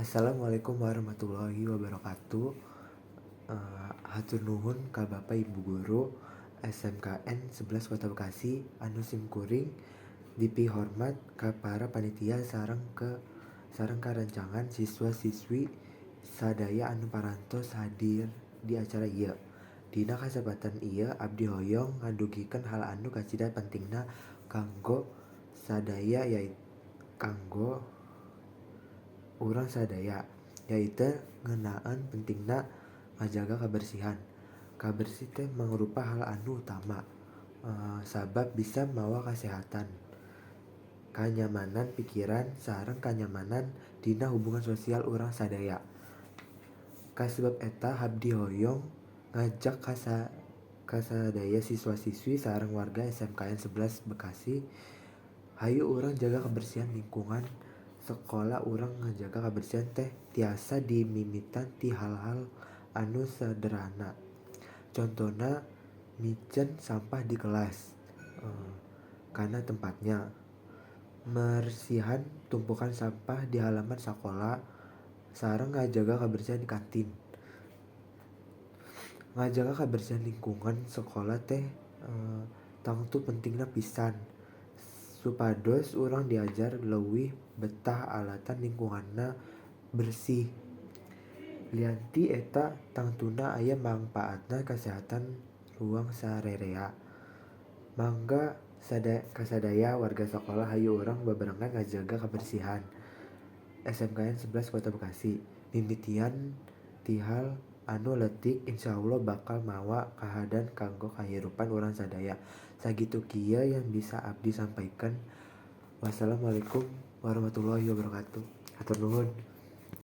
Assalamualaikum warahmatullahi wabarakatuh. Hatur nuhun ka Bapak Ibu Guru SMKN 11 Kota Bekasi anu simkuring dipi hormat ka para panitia sareng karancangan siswa-siswi sadaya anu parantos hadir di acara ieu. Dina kasempatan ieu abdi hoyong ngadugikeun hal anu kacida pentingna kanggo sadaya kanggo urang sadaya, yaitu ngeunaan pentingna ngajaga kabersihan. Kabersih teh mangrupa hal anu utama, sabab bisa mawa kasehatan, kanyamanan pikiran, sareng kanyamanan dina hubungan sosial urang sadaya. Kasebab eta abdi hoyong ngajak kasadaya siswa-siswi sareng warga SMKN 11 Bekasi, hayu urang jaga kabersihan lingkungan sekolah. Urang ngajaga kabersihan teh tiasa dimimitan ti hal-hal anu sederhana. Contona micen sampah di kelas kana tempatnya, mersihan tumpukan sampah di halaman sakola, sareng ngajaga kabersihan di kantin. Ngajaga kabersihan lingkungan sekolah teh tangtu pentingna pisan, supados urang diajar leuwih betah alatan lingkunganna bersih. Lianti eta tangtuna aya mangpaatna kasehatan ruang sarerea. Mangga kasadaya warga sakola hayu urang bebarengan ngajaga kabersihan SMKN 11 Kota Bekasi. Mimitian ti hal anu leutik insyaallah bakal mawa kahadan kanggo kahirupan urang sadaya. Sagitu kieu yang bisa abdi sampaikan. Wassalamualaikum warahmatullahi wabarakatuh. Hatur nuhun.